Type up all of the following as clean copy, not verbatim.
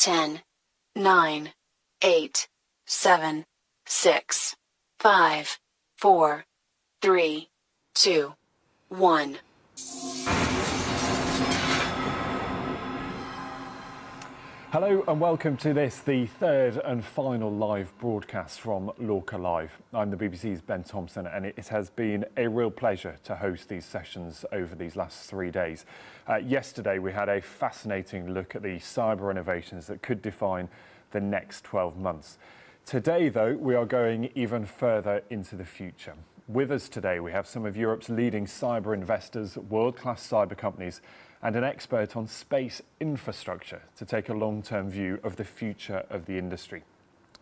10, 9, 8, 7, 6, 5, 4, 3, 2, 1. Hello and welcome to this, the third and final live broadcast from LORCA Live. I'm the BBC's Ben Thompson, and it has been a real pleasure to host these sessions over these last 3 days. Yesterday we had a fascinating look at the cyber innovations that could define the next 12 months. Today though, we are going even further into the future. With us today we have some of Europe's leading cyber investors, world-class cyber companies, and an expert on space infrastructure to take a long-term view of the future of the industry.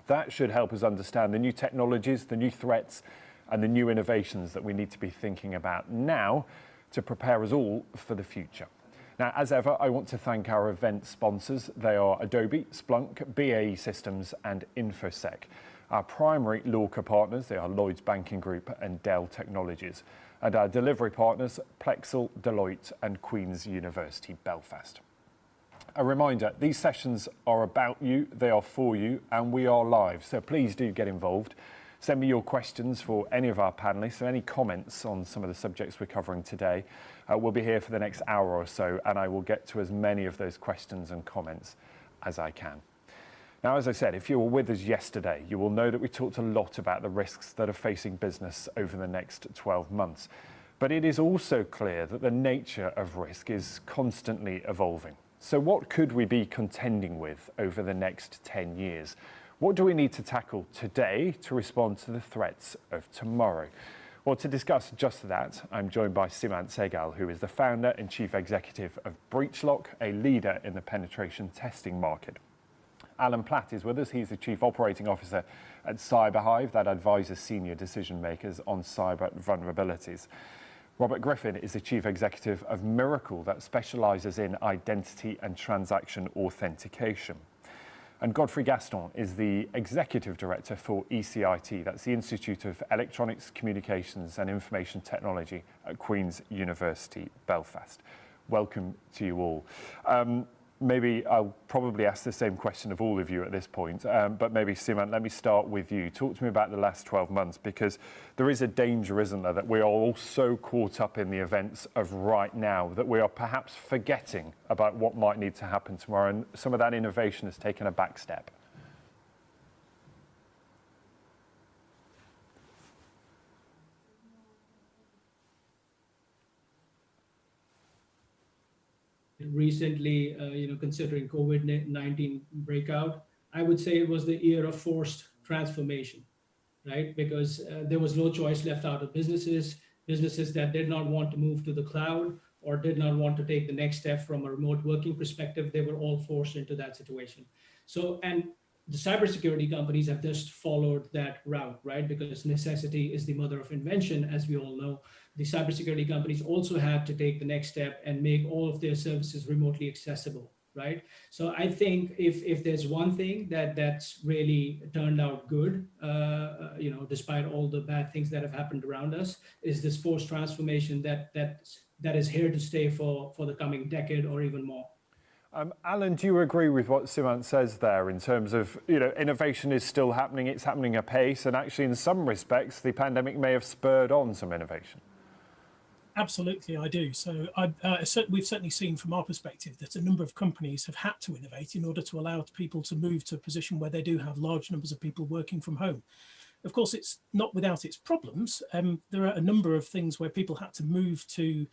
That should help us understand the new technologies, the new threats, and the new innovations that we need to be thinking about now to prepare us all for the future. Now, as ever, I want to thank our event sponsors. They are Adobe, Splunk, BAE Systems, and InfoSec. Our primary LORCA partners, they are Lloyds Banking Group and Dell Technologies. And our delivery partners, Plexel, Deloitte, and Queen's University Belfast. A reminder, these sessions are about you, they are for you, and we are live, so please do get involved. Send me your questions for any of our panellists, or any comments on some of the subjects we're covering today. We'll be here for the next hour or so, and I will get to as many of those questions and comments as I can. Now, as I said, if you were with us yesterday, you will know that we talked a lot about the risks that are facing business over the next 12 months. But it is also clear that the nature of risk is constantly evolving. So what could we be contending with over the next 10 years? What do we need to tackle today to respond to the threats of tomorrow? Well, to discuss just that, I'm joined by Simant Sehgal, who is the founder and chief executive of BreachLock, a leader in the penetration testing market. Alan Platt is with us. He's the Chief Operating Officer at CyberHive, that advises senior decision makers on cyber vulnerabilities. Robert Griffin is the Chief Executive of Miracle, that specialises in identity and transaction authentication. And Godfrey Gaston is the Executive Director for ECIT, that's the Institute of Electronics, Communications and Information Technology at Queen's University Belfast. Welcome to you all. Maybe I'll probably ask the same question of all of you at this point, but maybe Simant, let me start with you. Talk to me about the last 12 months, because there is a danger, isn't there, that we are all so caught up in the events of right now that we are perhaps forgetting about what might need to happen tomorrow, and some of that innovation has taken a back step. Recently, considering COVID-19 breakout, I would say it was the year of forced transformation, right? Because there was no choice left out of businesses that did not want to move to the cloud or did not want to take the next step from a remote working perspective. They were all forced into that situation. So, and the cybersecurity companies have just followed that route, right? Because necessity is the mother of invention, as we all know. The cybersecurity companies also had to take the next step and make all of their services remotely accessible, right? So I think if there's one thing that's really turned out good, despite all the bad things that have happened around us, is this forced transformation that is here to stay for the coming decade or even more. Alan, do you agree with what Simant says there in terms of, innovation is still happening, it's happening apace, and actually in some respects the pandemic may have spurred on some innovation? Absolutely, I do. So we've certainly seen from our perspective that a number of companies have had to innovate in order to allow people to move to a position where they do have large numbers of people working from home. Of course, it's not without its problems. There are a number of things where people had to move to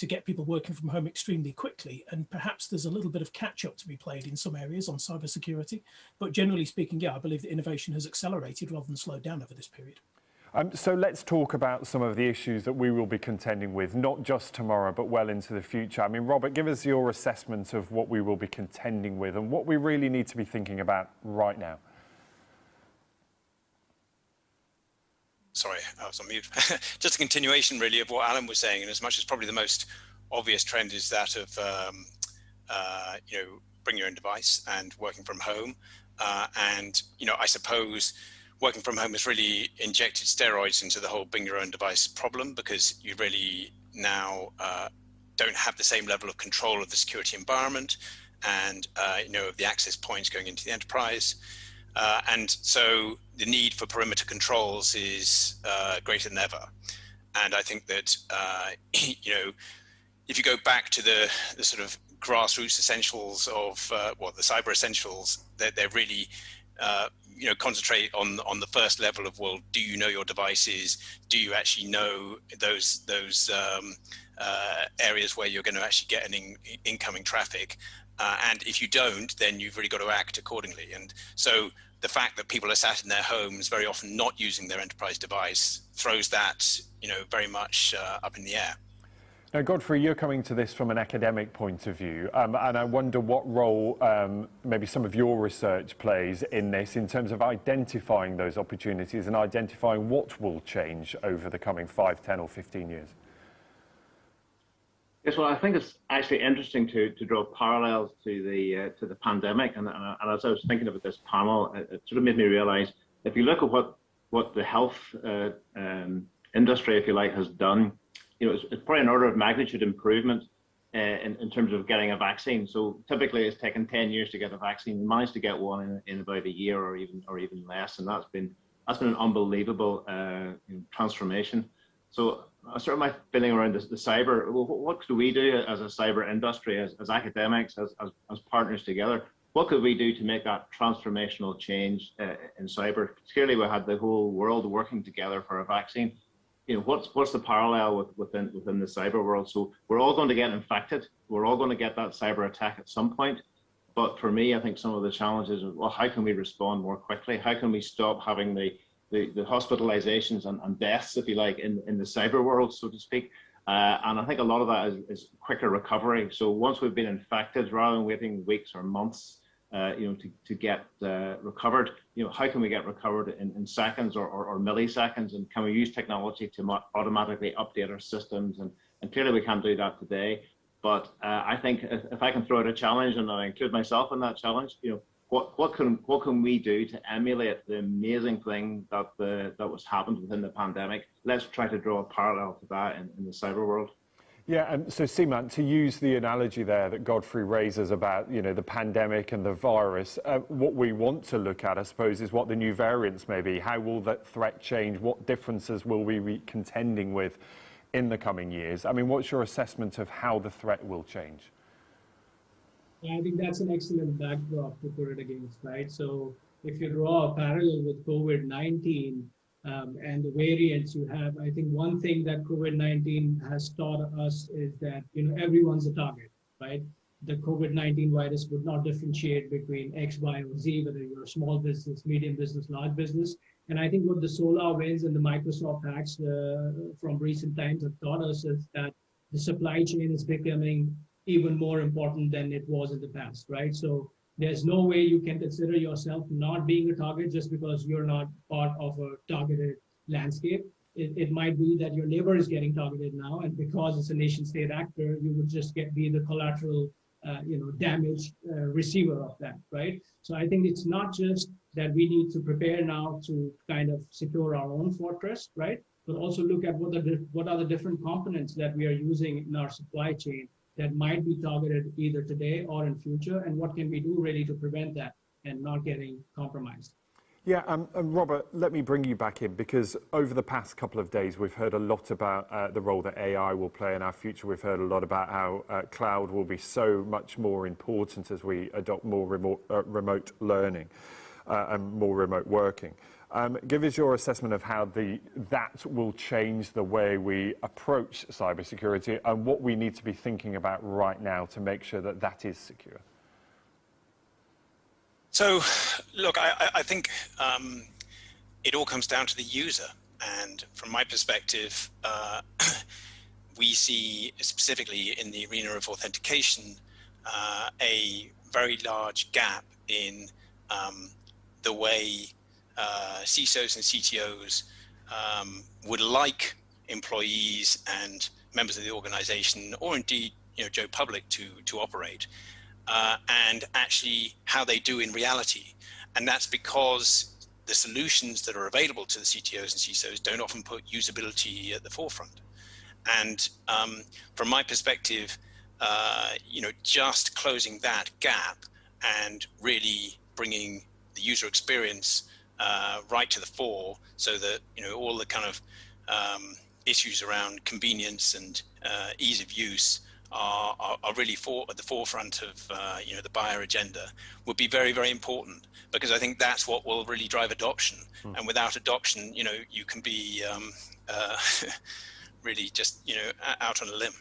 get people working from home extremely quickly, and perhaps there's a little bit of catch-up to be played in some areas on cybersecurity. But generally speaking, yeah, I believe that innovation has accelerated rather than slowed down over this period. So let's talk about some of the issues that we will be contending with, not just tomorrow, but well into the future. I mean, Robert, give us your assessment of what we will be contending with and what we really need to be thinking about right now. Sorry, I was on mute. Just a continuation, really, of what Alan was saying, and as much as probably the most obvious trend is that of, bring your own device and working from home. I suppose working from home has really injected steroids into the whole bring your own device problem, because you really now don't have the same level of control of the security environment. and of the access points going into the enterprise. And so the need for perimeter controls is greater than ever. And I think that, if you go back to the sort of grassroots essentials of the cyber essentials, they're really, concentrate on the first level of, well, do you know your devices? Do you actually know those areas where you're going to actually get an incoming traffic? And if you don't, then you've really got to act accordingly. And so the fact that people are sat in their homes, very often not using their enterprise device, throws that, very much up in the air. Now, Godfrey, you're coming to this from an academic point of view, and I wonder what role maybe some of your research plays in this in terms of identifying those opportunities and identifying what will change over the coming 5, 10 or 15 years. Yes, well, I think it's actually interesting to draw parallels to the pandemic, and as I was thinking about this panel, it sort of made me realise if you look at what the health industry, if you like, has done, it's probably an order of magnitude improvement in terms of getting a vaccine. So typically, it's taken 10 years to get a vaccine. We managed to get one in about a year or even less, and that's been an unbelievable transformation. So sort of my feeling around the cyber, well, what could we do as a cyber industry, as academics, as partners together? What could we do to make that transformational change in cyber? Clearly, we had the whole world working together for a vaccine. What's the parallel within the cyber world? So we're all going to get infected. We're all going to get that cyber attack at some point. But for me, I think some of the challenges are, well, how can we respond more quickly? How can we stop having the hospitalizations and deaths, if you like, in the cyber world, so to speak? And I think a lot of that is quicker recovery. So once we've been infected, rather than waiting weeks or months, to get recovered, how can we get recovered in seconds or milliseconds? And can we use technology to automatically update our systems? And clearly we can't do that today. But I think if I can throw out a challenge, and I include myself in that challenge, what can we do to emulate the amazing thing that was happened within the pandemic? Let's try to draw a parallel to that in the cyber world. Yeah, and so Seaman, to use the analogy there that Godfrey raises about, the pandemic and the virus, what we want to look at, I suppose, is what the new variants may be. How will that threat change? What differences will we be contending with in the coming years? I mean, what's your assessment of how the threat will change? I think that's an excellent backdrop to put it against, right? So if you draw a parallel with COVID-19, and the variants you have, I think one thing that COVID-19 has taught us is that, everyone's a target, right? The COVID-19 virus would not differentiate between X, Y, or Z, whether you're a small business, medium business, large business. And I think what the SolarWinds and the Microsoft hacks from recent times have taught us is that the supply chain is becoming even more important than it was in the past, right? So there's no way you can consider yourself not being a target just because you're not part of a targeted landscape. It might be that your neighbor is getting targeted now, and because it's a nation state actor, you would just be the collateral, damage receiver of that, right? So I think it's not just that we need to prepare now to kind of secure our own fortress, right? But also look at what are the different components that we are using in our supply chain that might be targeted either today or in future, and what can we do really to prevent that and not getting compromised? Yeah, and Robert, let me bring you back in, because over the past couple of days, we've heard a lot about the role that AI will play in our future. We've heard a lot about how cloud will be so much more important as we adopt more remote learning and more remote working. Give us your assessment of how that will change the way we approach cybersecurity and what we need to be thinking about right now to make sure that that is secure. So, look, I think it all comes down to the user. And from my perspective, we see specifically in the arena of authentication a very large gap in the way CISOs and CTOs would like employees and members of the organization, or indeed, Joe Public, to operate, and actually how they do in reality. And that's because the solutions that are available to the CTOs and CISOs don't often put usability at the forefront. And from my perspective, just closing that gap and really bringing the user experience right to the fore, so that all the kind of issues around convenience and ease of use are really at the forefront of the buyer agenda, would be very, very important, because I think that's what will really drive adoption. And without adoption, you can be really just out on a limb.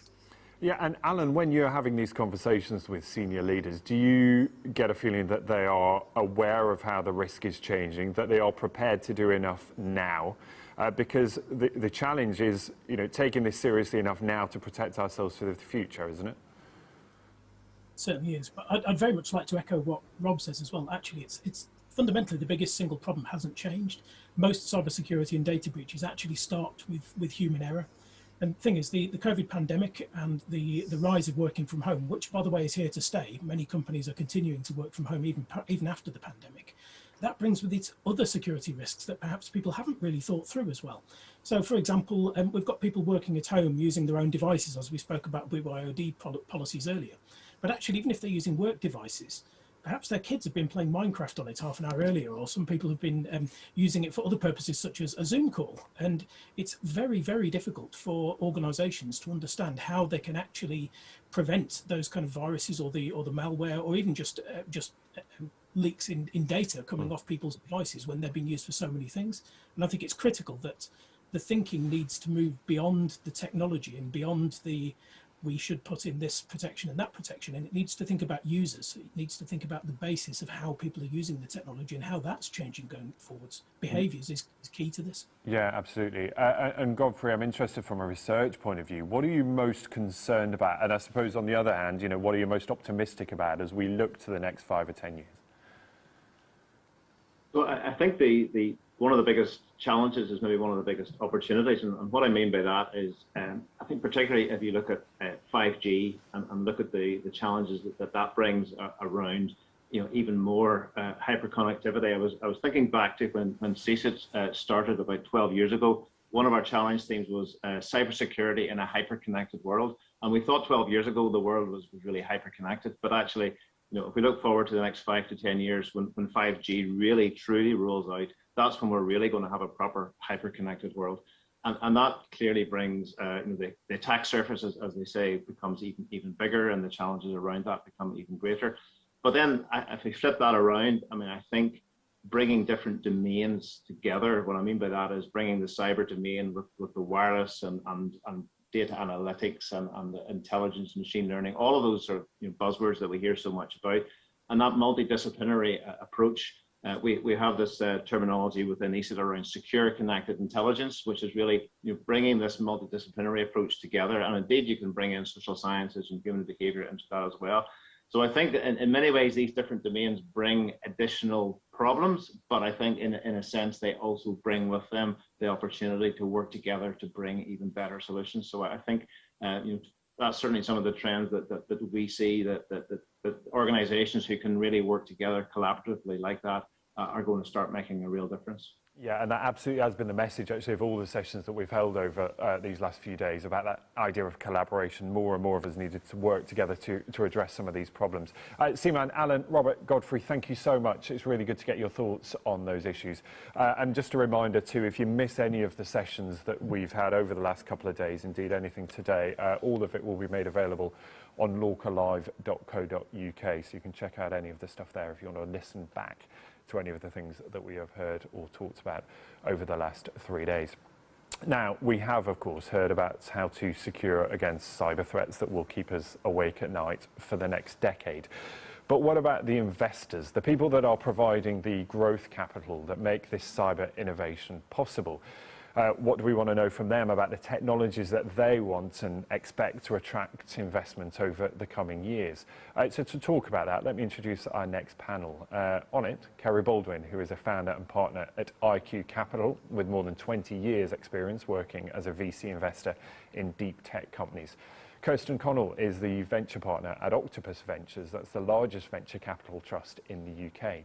Yeah, and Alan, when you're having these conversations with senior leaders, do you get a feeling that they are aware of how the risk is changing, that they are prepared to do enough now? Because the challenge is, taking this seriously enough now to protect ourselves for the future, isn't it? Certainly is, but I'd very much like to echo what Rob says as well. Actually, it's fundamentally the biggest single problem hasn't changed. Most cybersecurity and data breaches actually start with human error. And the thing is, the COVID pandemic and the rise of working from home, which, by the way, is here to stay. Many companies are continuing to work from home even after the pandemic. That brings with it other security risks that perhaps people haven't really thought through as well. So, for example, we've got people working at home using their own devices, as we spoke about BYOD policies earlier. But actually, even if they're using work devices, perhaps their kids have been playing Minecraft on it half an hour earlier, or some people have been using it for other purposes, such as a Zoom call. And it's very, very difficult for organizations to understand how they can actually prevent those kind of viruses or the malware, or even just leaks in data coming off people's devices when they're being used for so many things. And I think it's critical that the thinking needs to move beyond the technology and beyond we should put in this protection and that protection, and it needs to think about users. It needs to think about the basis of how people are using the technology and how that's changing going forwards. Behaviours is key to this. Yeah, absolutely. And Godfrey, I'm interested from a research point of view. What are you most concerned about? And I suppose on the other hand, what are you most optimistic about as we look to the next 5 or 10 years? So I think the one of the biggest challenges is maybe one of the biggest opportunities, and what I mean by that is I think particularly if you look at 5G and look at the challenges that brings around even more hyperconnectivity. I was thinking back to when CSIT started about 12 years ago. One of our challenge themes was cybersecurity in a hyperconnected world, and we thought 12 years ago the world was really hyperconnected, but actually, if we look forward to the next 5 to 10 years, when 5G really truly rolls out, that's when we're really going to have a proper hyper-connected world. And that clearly brings, the attack surface, as they say, becomes even bigger, and the challenges around that become even greater. But then if we flip that around, I think bringing different domains together, what I mean by that is bringing the cyber domain with the wireless and data analytics and the intelligence, machine learning, all of those sort of buzzwords that we hear so much about, and that multidisciplinary approach. We have this terminology within ESIT around secure connected intelligence, which is really bringing this multidisciplinary approach together. And indeed, you can bring in social sciences and human behavior into that as well. So I think that in many ways, these different domains bring additional problems, but I think in a sense, they also bring with them the opportunity to work together to bring even better solutions. So I think that's certainly some of the trends that we see, that organizations who can really work together collaboratively like that are going to start making a real difference. Yeah, and that absolutely has been the message, actually, of all the sessions that we've held over these last few days, about that idea of collaboration. More and more of us needed to work together to address some of these problems. Seaman, Alan, Robert, Godfrey, thank you so much. It's really good to get your thoughts on those issues. And just a reminder too, if you miss any of the sessions that we've had over the last couple of days, indeed anything today, all of it will be made available on lorcalive.co.uk, so you can check out any of the stuff there if you want to listen back to any of the things that we have heard or talked about over the last 3 days. Now, we have, of course, heard about how to secure against cyber threats that will keep us awake at night for the next decade. But what about the investors, the people that are providing the growth capital that make this cyber innovation possible? What do we want to know from them about the technologies that they want and expect to attract investment over the coming years? So to talk about that, let me introduce our next panel. On it, Kerry Baldwin, who is a founder and partner at IQ Capital with more than 20 years experience working as a VC investor in deep tech companies. Kirsten Connell is the venture partner at Octopus Ventures. That's the largest venture capital trust in the UK.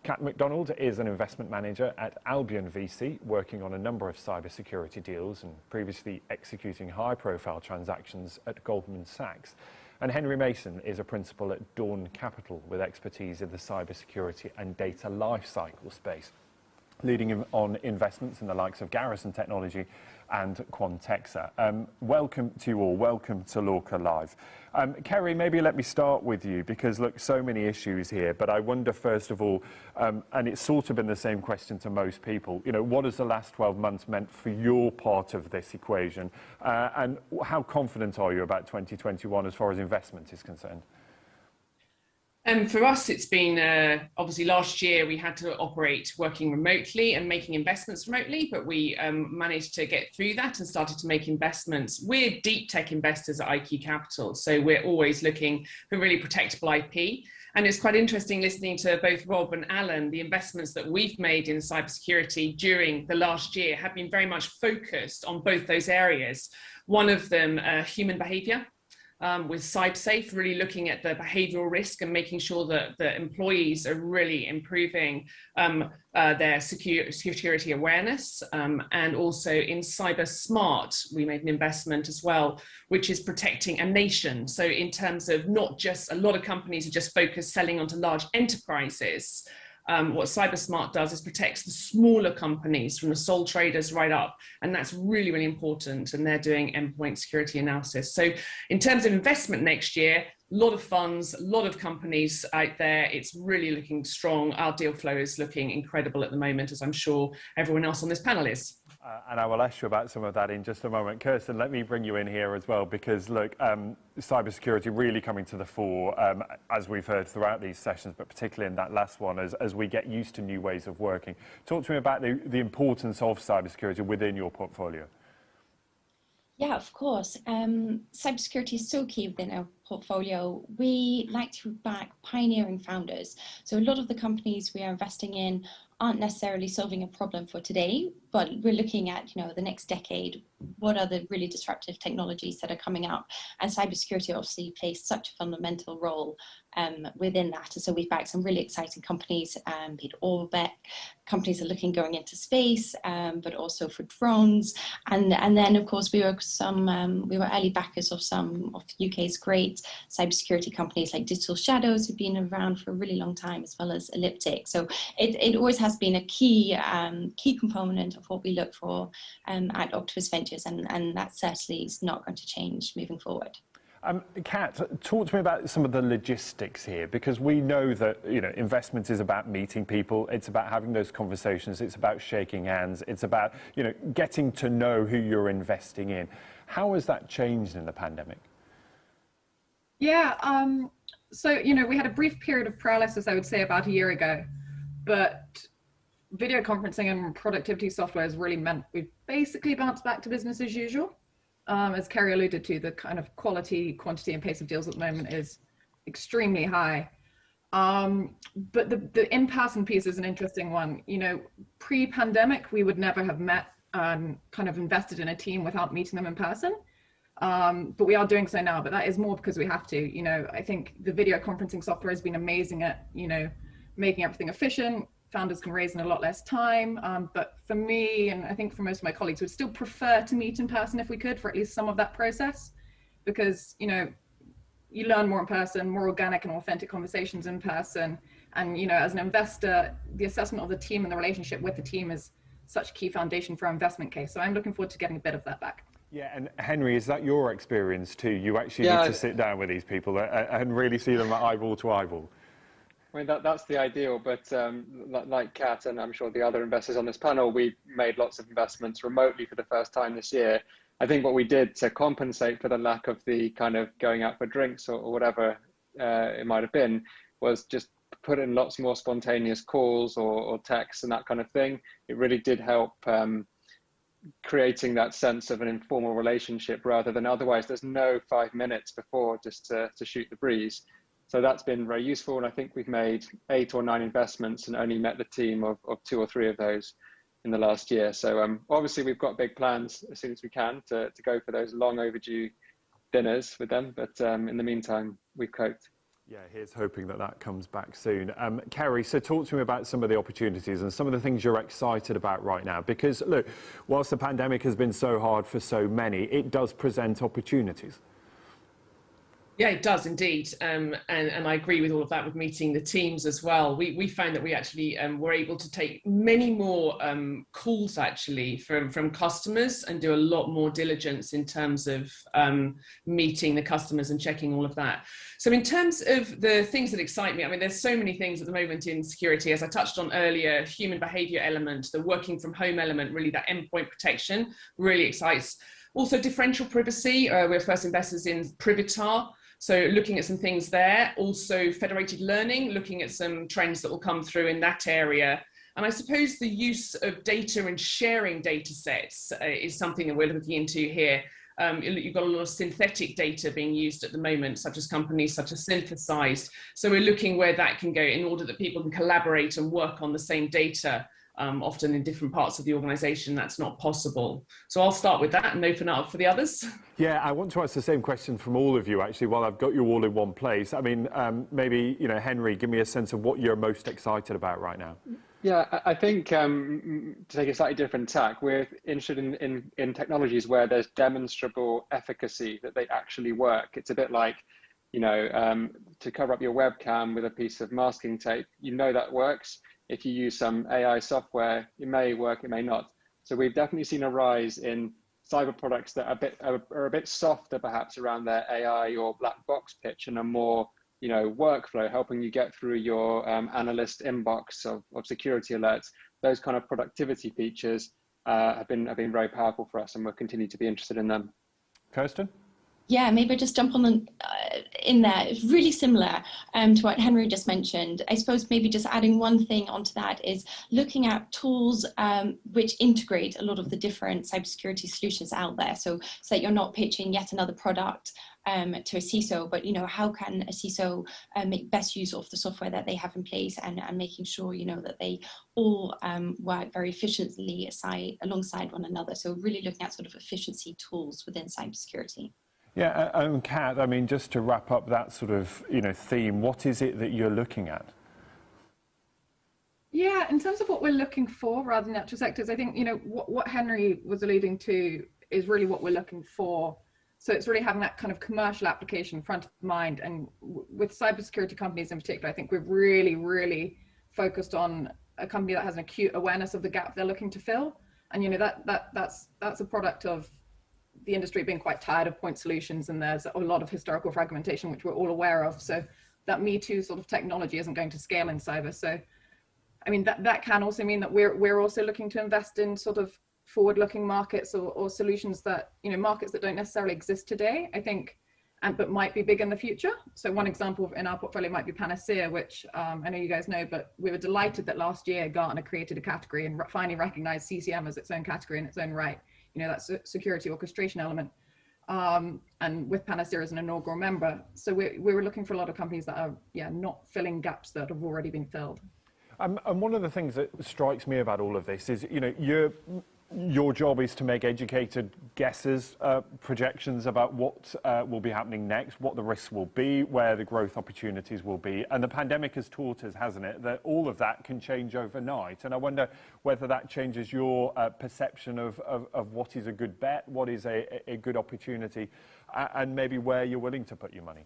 Kat McDonald is an investment manager at Albion VC, working on a number of cybersecurity deals and previously executing high-profile transactions at Goldman Sachs. And Henry Mason is a principal at Dawn Capital with expertise in the cybersecurity and data lifecycle space, leading on investments in the likes of Garrison Technology and Quantexa. Welcome to you all. Welcome to LORCA Live. Kerry, maybe let me start with you because, look, so many issues here, but I wonder, first of all, and it's sort of been the same question to most people, you know, what has the last 12 months meant for your part of this equation? And how confident are you about 2021 as far as investment is concerned? For us, it's been, obviously last year we had to operate working remotely and making investments remotely, but we managed to get through that and started to make investments. We're deep tech investors at IQ Capital, so we're always looking for really protectable IP. And it's quite interesting listening to both Rob and Alan. The investments that we've made in cybersecurity during the last year have been very much focused on both those areas. One of them, human behavior. With CyberSafe, really looking at the behavioral risk and making sure that the employees are really improving their security awareness. And also in CyberSmart, we made an investment as well, which is protecting a nation. So in terms of not just, a lot of companies are just focused selling onto large enterprises. What CyberSmart does is protects the smaller companies from the sole traders right up. And that's really, really important. And they're doing endpoint security analysis. So in terms of investment next year, a lot of funds, a lot of companies out there. It's really looking strong. Our deal flow is looking incredible at the moment, as I'm sure everyone else on this panel is. And I will ask you about some of that in just a moment. Kirsten, let me bring you in here as well, because look, cybersecurity really coming to the fore, as we've heard throughout these sessions, but particularly in that last one, as we get used to new ways of working. Talk to me about the importance of cybersecurity within your portfolio. Yeah, of course. Cybersecurity is so key within our portfolio. We like to back pioneering founders. So a lot of the companies we are investing in aren't necessarily solving a problem for today, but we're looking at, you know, the next decade. What are the really disruptive technologies that are coming up? And cybersecurity obviously plays such a fundamental role within that. And so we've backed some really exciting companies, be it Orbit. Companies are going into space, but also for drones. And then of course we were early backers of some of the UK's great cybersecurity companies like Digital Shadows, who've been around for a really long time, as well as Elliptic. So it always has been a key component of what we look for at Octopus Ventures, and that certainly is not going to change moving forward. Kat, talk to me about some of the logistics here, because we know that, you know, investment is about meeting people, it's about having those conversations, it's about shaking hands, it's about, you know, getting to know who you're investing in. How has that changed in the pandemic? Yeah, so, you know, we had a brief period of paralysis, I would say, about a year ago, but video conferencing and productivity software has really meant we've basically bounced back to business as usual. As Kerry alluded to, the kind of quality, quantity, and pace of deals at the moment is extremely high. But the in-person piece is an interesting one. You know, pre-pandemic, we would never have met kind of invested in a team without meeting them in person. But we are doing so now, but that is more because we have to. You know, I think the video conferencing software has been amazing at, you know, making everything efficient. Founders can raise in a lot less time. But for me, and I think for most of my colleagues, would still prefer to meet in person if we could, for at least some of that process, because, you know, you learn more in person, more organic and authentic conversations in person. And, you know, as an investor, the assessment of the team and the relationship with the team is such a key foundation for our investment case. So I'm looking forward to getting a bit of that back. Yeah, and Henry, is that your experience too? You actually need to sit down with these people and really see them eyeball to eyeball. I mean, that's the ideal, but like Kat and I'm sure the other investors on this panel, we made lots of investments remotely for the first time this year. I think what we did to compensate for the lack of the kind of going out for drinks or whatever it might have been was just put in lots more spontaneous calls or texts and that kind of thing. It really did help creating that sense of an informal relationship rather than otherwise there's no 5 minutes before just to shoot the breeze. So that's been very useful, and I think we've made 8 or 9 investments and only met the team of 2 or 3 of those in the last year. So obviously we've got big plans as soon as we can to go for those long overdue dinners with them, but in the meantime, we've coped. Yeah, here's hoping that that comes back soon. Kerry, so talk to me about some of the opportunities and some of the things you're excited about right now, because look, whilst the pandemic has been so hard for so many, it does present opportunities. Yeah, it does indeed. And I agree with all of that with meeting the teams as well. We found that we actually were able to take many more calls actually from customers and do a lot more diligence in terms of meeting the customers and checking all of that. So in terms of the things that excite me, I mean, there's so many things at the moment in security, as I touched on earlier, human behavior element, the working from home element, really that endpoint protection really excites. Also differential privacy, we're first investors in Privitar. So looking at some things there, also federated learning, looking at some trends that will come through in that area. And I suppose the use of data and sharing data sets is something that we're looking into here. You've got a lot of synthetic data being used at the moment, such as companies such as Synthesized. So we're looking where that can go in order that people can collaborate and work on the same data. Often in different parts of the organization, that's not possible. So I'll start with that and open it up for the others. Yeah, I want to ask the same question from all of you, actually, while I've got you all in one place. I mean, maybe, Henry, give me a sense of what you're most excited about right now. Yeah, I think to take a slightly different tack, we're interested in technologies where there's demonstrable efficacy, that they actually work. It's a bit like, to cover up your webcam with a piece of masking tape, that works. If you use some AI software, it may work, it may not. So we've definitely seen a rise in cyber products that are a bit softer, perhaps around their AI or black box pitch, and a more workflow, helping you get through your analyst inbox of security alerts. Those kind of productivity features have been very powerful for us, and we'll continue to be interested in them. Kirsten? Yeah, maybe just jump on in there. It's really similar to what Henry just mentioned. I suppose maybe just adding one thing onto that is looking at tools which integrate a lot of the different cybersecurity solutions out there. So that you're not pitching yet another product to a CISO, but how can a CISO make best use of the software that they have in place, and making sure that they all work very efficiently alongside one another. So really looking at sort of efficiency tools within cybersecurity. Yeah, and Kat, I mean, just to wrap up that sort of theme, what is it that you're looking at? Yeah, in terms of what we're looking for rather than actual sectors, I think what Henry was alluding to is really what we're looking for. So it's really having that kind of commercial application front of mind. And with cybersecurity companies in particular, I think we're really, really focused on a company that has an acute awareness of the gap they're looking to fill. And that's a product of the industry being quite tired of point solutions, and there's a lot of historical fragmentation, which we're all aware of. So that Me Too sort of technology isn't going to scale in cyber. So, I mean, that can also mean that we're also looking to invest in sort of forward-looking markets or solutions that, markets that don't necessarily exist today, I think, but might be big in the future. So one example in our portfolio might be Panacea, which I know you guys know, but we were delighted that last year Gartner created a category and finally recognized CCM as its own category in its own right. That security orchestration element, and with Panacea as an inaugural member. So we were looking for a lot of companies that are not filling gaps that have already been filled. And one of the things that strikes me about all of this is, your job is to make educated guesses, projections about what will be happening next, what the risks will be, where the growth opportunities will be. And the pandemic has taught us, hasn't it, that all of that can change overnight. And I wonder whether that changes your perception of what is a good bet, what is a good opportunity, and maybe where you're willing to put your money.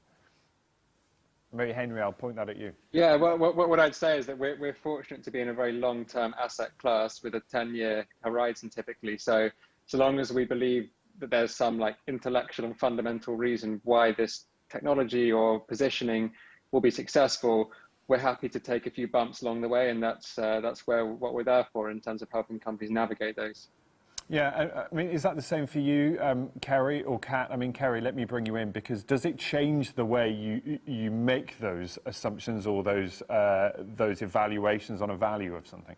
Maybe Henry, I'll point that at you. Yeah, well, what I'd say is that we're fortunate to be in a very long-term asset class with a 10-year horizon typically. So long as we believe that there's some intellectual and fundamental reason why this technology or positioning will be successful, we're happy to take a few bumps along the way, and that's what we're there for in terms of helping companies navigate those. Yeah, I mean, is that the same for you, Kerry or Kat? I mean, Kerry, let me bring you in, because does it change the way you make those assumptions or those evaluations on a value of something?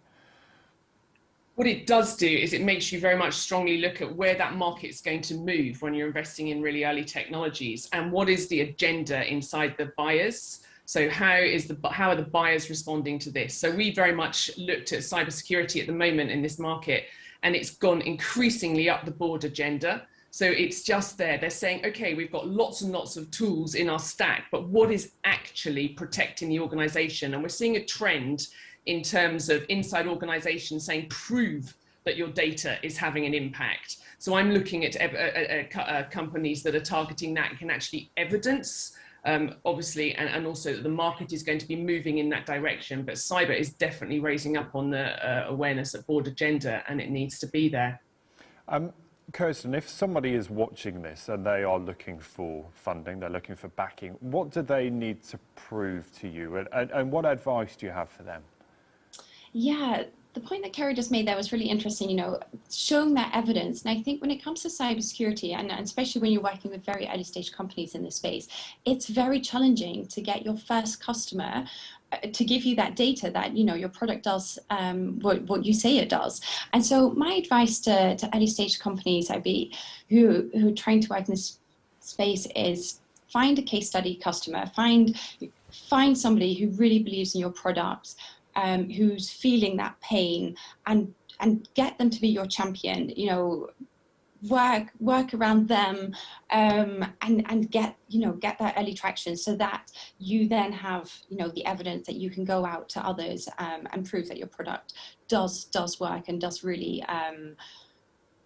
What it does do is it makes you very much strongly look at where that market's going to move when you're investing in really early technologies, and what is the agenda inside the buyers. So how are the buyers responding to this? So we very much looked at cybersecurity at the moment in this market, and it's gone increasingly up the board agenda. So it's just there. They're saying, okay, we've got lots and lots of tools in our stack, but what is actually protecting the organization? And we're seeing a trend in terms of inside organizations saying, prove that your data is having an impact. So I'm looking at companies that are targeting that and can actually evidence, obviously, and also that the market is going to be moving in that direction. But cyber is definitely raising up on the awareness at board agenda, and it needs to be there. Kirsten, if somebody is watching this and they are looking for funding, they're looking for backing, what do they need to prove to you, and what advice do you have for them? Yeah, the point that Kerry just made there was really interesting, you know, showing that evidence. And I think when it comes to cybersecurity, and especially when you're working with very early stage companies in this space, it's very challenging to get your first customer to give you that data that, you know, your product does what you say it does. And so my advice to early stage companies who are trying to work in this space is find a case study customer, find somebody who really believes in your product, who's feeling that pain, and get them to be your champion. You know, work around them, and get that early traction, so that you then have, you know, the evidence that you can go out to others and prove that your product does work and does really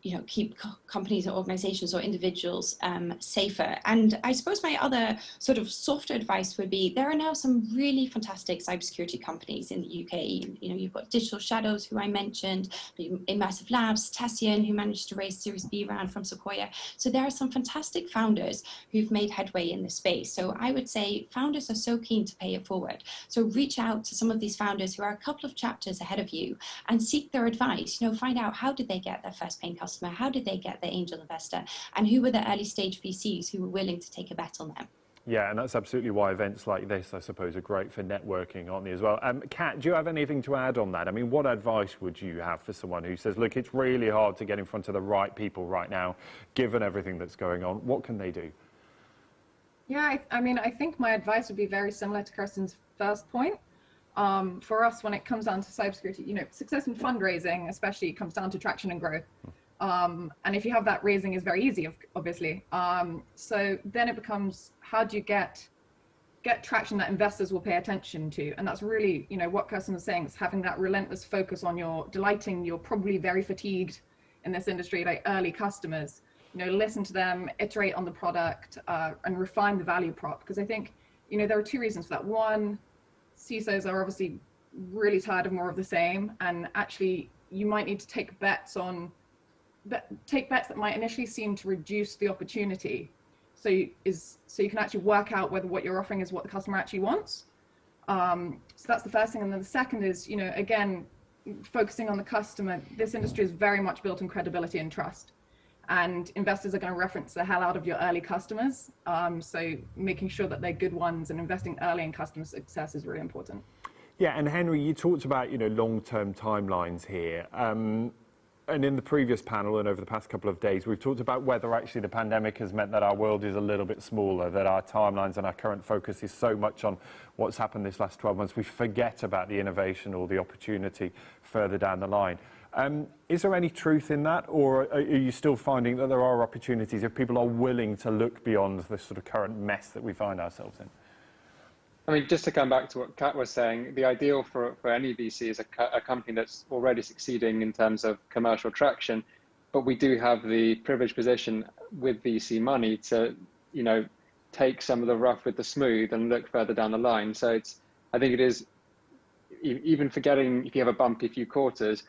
you know, keep companies or organizations or individuals safer. And I suppose my other sort of softer advice would be, there are now some really fantastic cybersecurity companies in the UK. You know, you've got Digital Shadows, who I mentioned, Immersive Labs, Tessian, who managed to raise Series B round from Sequoia. So there are some fantastic founders who've made headway in this space. So I would say founders are so keen to pay it forward. So reach out to some of these founders who are a couple of chapters ahead of you and seek their advice. You know, find out, how did they get their first paying customer? How did they get their angel investor? And who were the early stage VCs who were willing to take a bet on them? Yeah, and that's absolutely why events like this, I suppose, are great for networking, aren't they, as well? Kat, do you have anything to add on that? I mean, what advice would you have for someone who says, look, it's really hard to get in front of the right people right now, given everything that's going on? What can they do? Yeah, I mean, I think my advice would be very similar to Kirsten's first point. For us, when it comes down to cybersecurity, you know, success in fundraising especially comes down to traction and growth. And if you have that, raising is very easy, obviously. So then it becomes, how do you get traction that investors will pay attention to? And that's really, you know, what Kirsten was saying, is having that relentless focus on delighting your probably very fatigued, in this industry, like early customers. You know, listen to them, iterate on the product, and refine the value prop. Because I think, you know, there are two reasons for that. One, CISOs are obviously really tired of more of the same, and actually you might need to take bets that might initially seem to reduce the opportunity, so you can actually work out whether what you're offering is what the customer actually wants. So that's the first thing. And then the second is, you know, again, focusing on the customer. This industry is very much built on credibility and trust, and investors are going to reference the hell out of your early customers. So making sure that they're good ones and investing early in customer success is really important. Yeah, and Henry, you talked about, you know, long-term timelines here. And in the previous panel and over the past couple of days, we've talked about whether actually the pandemic has meant that our world is a little bit smaller, that our timelines and our current focus is so much on what's happened this last 12 months, we forget about the innovation or the opportunity further down the line. Is there any truth in that, or are you still finding that there are opportunities if people are willing to look beyond the sort of current mess that we find ourselves in? I mean, just to come back to what Kat was saying, the ideal for any VC is a company that's already succeeding in terms of commercial traction, but we do have the privileged position with VC money to, you know, take some of the rough with the smooth and look further down the line. So I think it is, even forgetting if you have a bumpy few quarters,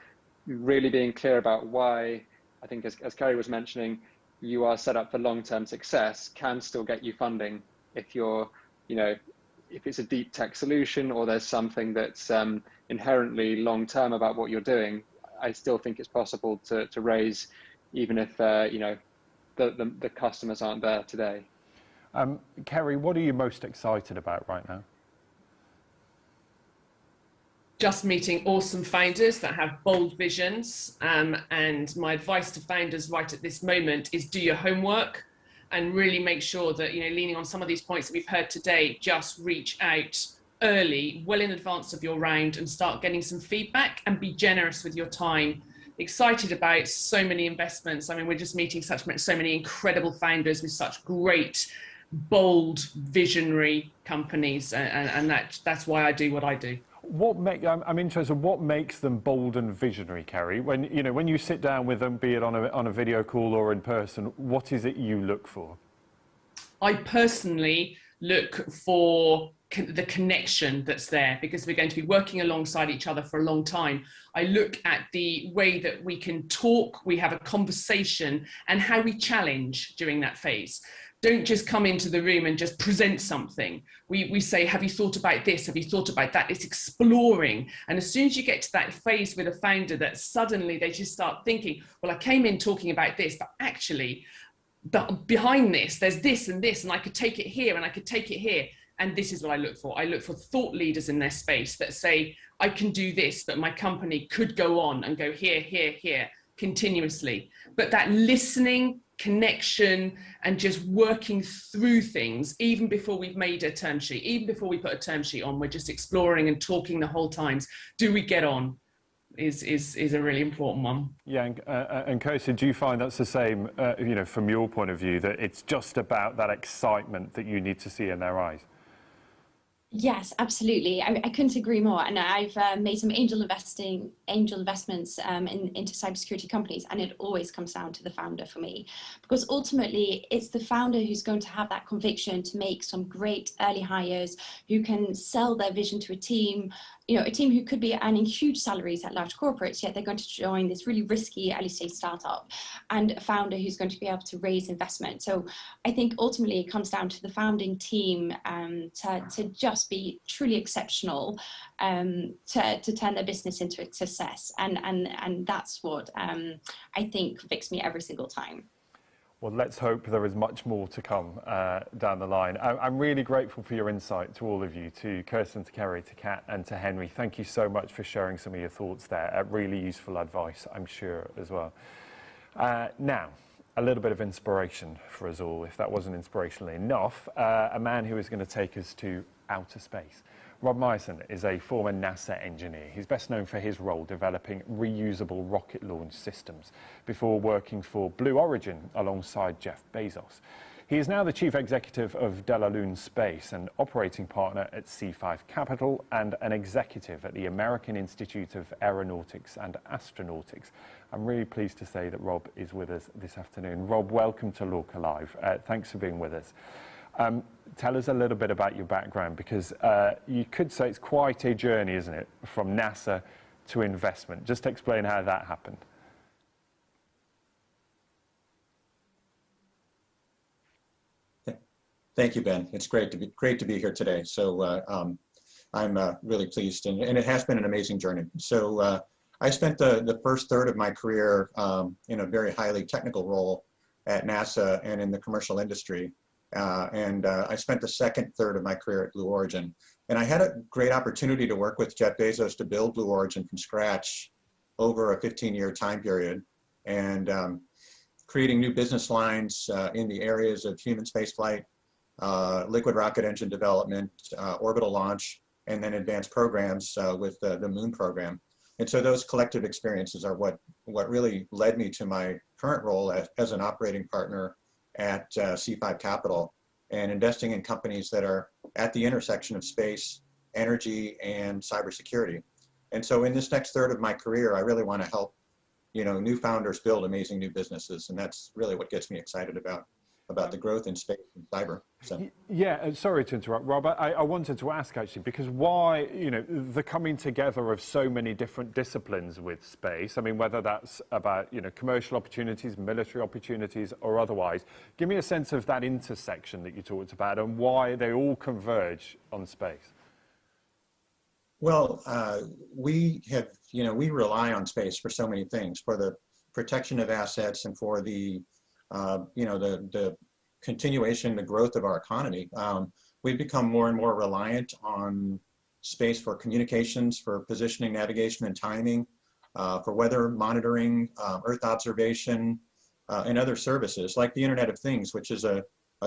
really being clear about why, I think as Kerry was mentioning, you are set up for long-term success can still get you funding if you're, you know, if it's a deep tech solution or there's something that's inherently long-term about what you're doing. I still think it's possible to raise, even if you know, the customers aren't there today. Kerry, what are you most excited about right now? Just meeting awesome founders that have bold visions. And my advice to founders right at this moment is do your homework and really make sure that, you know, leaning on some of these points that we've heard today, just reach out early, well in advance of your round, and start getting some feedback, and be generous with your time. Excited about so many investments. I mean, we're just meeting so many incredible founders with such great bold, visionary companies, and that's why I do what I do. I'm interested. What makes them bold and visionary, Kerry? When you sit down with them, be it on a video call or in person, what is it you look for? I personally look for the connection that's there, because we're going to be working alongside each other for a long time. I look at the way that we can talk, we have a conversation, and how we challenge during that phase. Don't just come into the room and just present something. We say, have you thought about this? Have you thought about that? It's exploring. And as soon as you get to that phase with a founder that suddenly they just start thinking, well, I came in talking about this, but actually, but behind this, there's this, and I could take it here, and I could take it here. And this is what I look for. I look for thought leaders in their space that say, I can do this, but my company could go on and go here, here, here, continuously. But that listening, connection, and just working through things, even before we've made a term sheet, even before we put a term sheet on, we're just exploring and talking the whole times. Do we get on? Is a really important one. Yeah, and Kosa, do you find that's the same, from your point of view, that it's just about that excitement that you need to see in their eyes? Yes, absolutely. I couldn't agree more. And I've made some angel investments into cybersecurity companies, and it always comes down to the founder for me, because ultimately it's the founder who's going to have that conviction to make some great early hires, who can sell their vision to a team who could be earning huge salaries at large corporates, yet they're going to join this really risky early stage startup, and a founder who's going to be able to raise investment. So I think ultimately it comes down to the founding team to just be truly exceptional, to turn their business into a success. And that's what I think convicts me every single time. Well, let's hope there is much more to come down the line. I'm really grateful for your insight, to all of you, to Kirsten, to Kerry, to Kat, and to Henry. Thank you so much for sharing some of your thoughts there. Really useful advice, I'm sure, as well. Now, a little bit of inspiration for us all, if that wasn't inspirational enough. A man who is going to take us to outer space. Rob Myerson is a former NASA engineer. He's best known for his role developing reusable rocket launch systems before working for Blue Origin alongside Jeff Bezos. He is now the chief executive of De La Lune Space, an operating partner at C5 Capital, and an executive at the American Institute of Aeronautics and Astronautics. I'm really pleased to say that Rob is with us this afternoon. Rob, welcome to LORCA Live. Thanks for being with us. Tell us a little bit about your background, because you could say it's quite a journey, isn't it, from NASA to investment. Just explain how that happened. Thank you, Ben. It's great to be here today. So I'm really pleased, and it has been an amazing journey. So I spent the first third of my career in a very highly technical role at NASA and in the commercial industry. And I spent the second third of my career at Blue Origin. And I had a great opportunity to work with Jeff Bezos to build Blue Origin from scratch over a 15-year time period, and creating new business lines in the areas of human spaceflight, liquid rocket engine development, orbital launch, and then advanced programs with the Moon program. And so those collective experiences are what really led me to my current role as an operating partner at C5 Capital, and investing in companies that are at the intersection of space, energy, and cybersecurity. And so in this next third of my career, I really want to help new founders build amazing new businesses, and that's really what gets me excited about the growth in space and cyber. So. Yeah, sorry to interrupt, Rob. I wanted to ask, actually, because why, the coming together of so many different disciplines with space, I mean, whether that's about, commercial opportunities, military opportunities, or otherwise, give me a sense of that intersection that you talked about and why they all converge on space. Well, we rely on space for so many things, for the protection of assets and for the continuation, the growth of our economy. We've become more and more reliant on space for communications, for positioning, navigation, and timing, for weather monitoring, Earth observation, and other services like the Internet of Things, which is a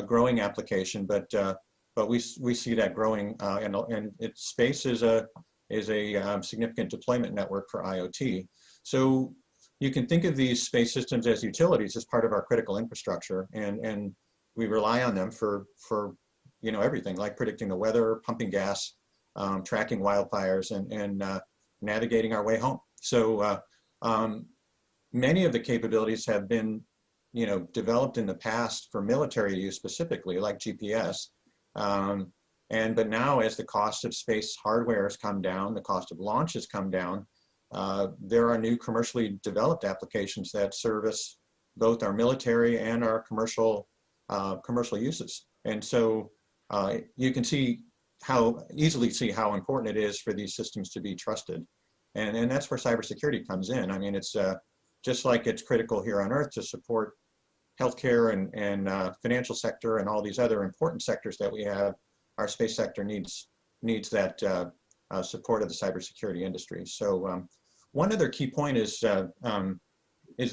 growing application, but we see that growing, and space is a significant deployment network for IoT. So you can think of these space systems as utilities, as part of our critical infrastructure, and rely on them for everything, like predicting the weather, pumping gas, tracking wildfires, and navigating our way home. So many of the capabilities have been developed in the past for military use specifically, like GPS. But now, as the cost of space hardware has come down, the cost of launch has come down, there are new commercially developed applications that service both our military and our commercial uses. And so you can easily see how important it is for these systems to be trusted. And that's where cybersecurity comes in. I mean, it's just like it's critical here on Earth to support healthcare and financial sector and all these other important sectors that we have. Our space sector needs that support of the cybersecurity industry. So one other key point is the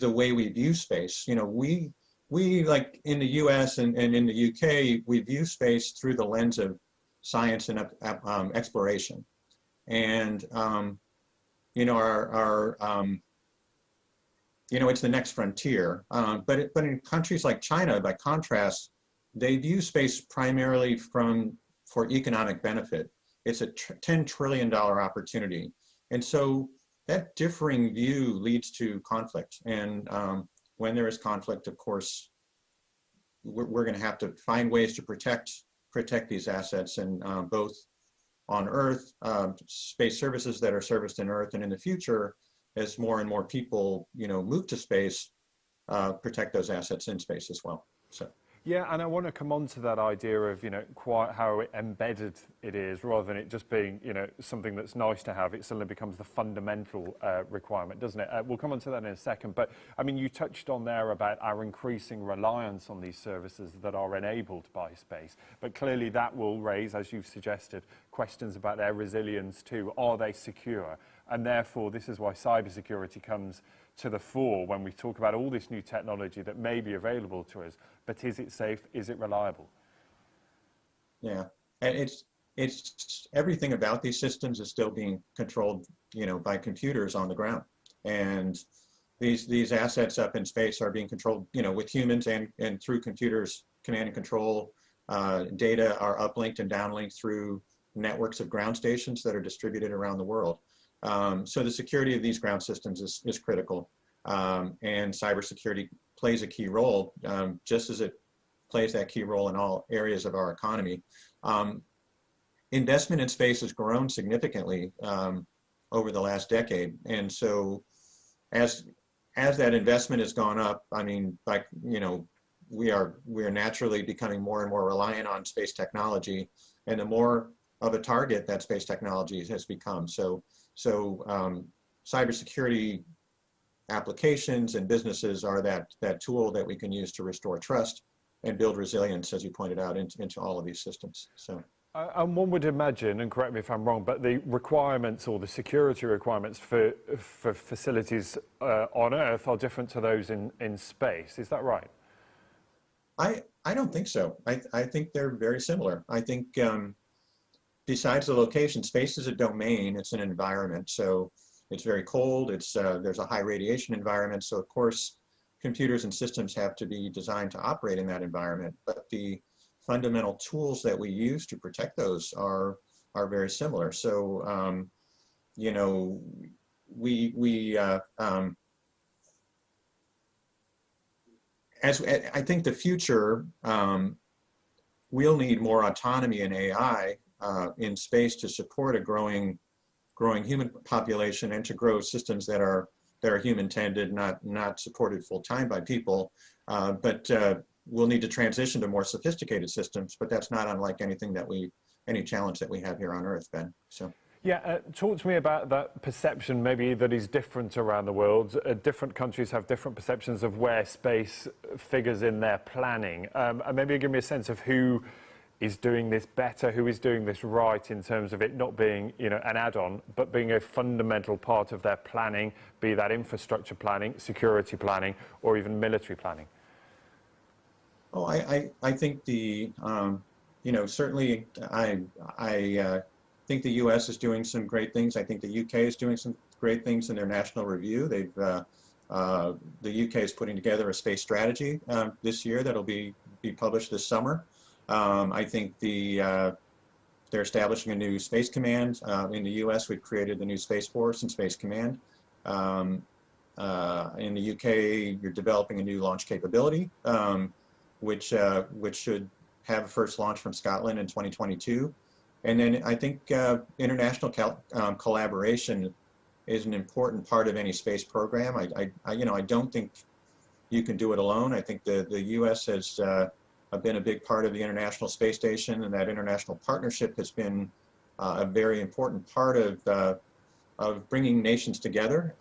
way we view space. We like in the U.S. and in the UK, we view space through the lens of science and exploration. And it's the next frontier. But in countries like China, by contrast, they view space primarily for economic benefit. It's a $10 trillion opportunity. And so that differing view leads to conflict. And when there is conflict, of course, we're going to have to find ways to protect these assets, and both on Earth, space services that are serviced in Earth, and in the future, as more and more people move to space, protect those assets in space as well. So. Yeah, and I want to come on to that idea of, quite how embedded it is, rather than it just being, something that's nice to have. It suddenly becomes the fundamental requirement, doesn't it? We'll come on to that in a second. But, I mean, you touched on there about our increasing reliance on these services that are enabled by space. But clearly that will raise, as you've suggested, questions about their resilience too. Are they secure? And therefore, this is why cybersecurity comes to the fore when we talk about all this new technology that may be available to us. But is it safe? Is it reliable? Yeah, and it's everything about these systems is still being controlled, by computers on the ground. And these assets up in space are being controlled, with humans and through computers, command and control. Data are uplinked and downlinked through networks of ground stations that are distributed around the world. So the security of these ground systems is critical, and cybersecurity plays a key role, just as it plays that key role in all areas of our economy. Investment in space has grown significantly over the last decade, and so as that investment has gone up, I mean, we are naturally becoming more and more reliant on space technology, and the more of a target that space technology has become. So cybersecurity applications and businesses are that tool that we can use to restore trust and build resilience, as you pointed out, into all of these systems. So. And one would imagine, and correct me if I'm wrong, but the requirements or the security requirements for facilities on Earth are different to those in space. Is that right? I don't think so. I think they're very similar. I think besides the location, space is a domain. It's an environment. So it's very cold. There's a high radiation environment. So of course, computers and systems have to be designed to operate in that environment. But the fundamental tools that we use to protect those are very similar. So as I think the future, we'll need more autonomy in AI in space to support a growing human population, and to grow systems that are human tended, not supported full time by people. But we'll need to transition to more sophisticated systems. But that's not unlike any challenge that we have here on Earth, Ben. So. Yeah, talk to me about that perception maybe that is different around the world. Different countries have different perceptions of where space figures in their planning. And maybe give me a sense of who is doing this better, who is doing this right in terms of it not being, an add-on, but being a fundamental part of their planning, be that infrastructure planning, security planning, or even military planning. Oh, I think certainly I think the U.S. is doing some great things. I think the U.K. is doing some great things in their national review. The U.K. is putting together a space strategy this year that'll be be published this summer. I think they're establishing a new Space Command. In the US, we've created the new Space Force and Space Command. In the UK, you're developing a new launch capability, which should have a first launch from Scotland in 2022. And then I think international collaboration is an important part of any space program. I don't think you can do it alone. I think the US has been a big part of the International Space Station, and that international partnership has been a very important part of bringing nations together.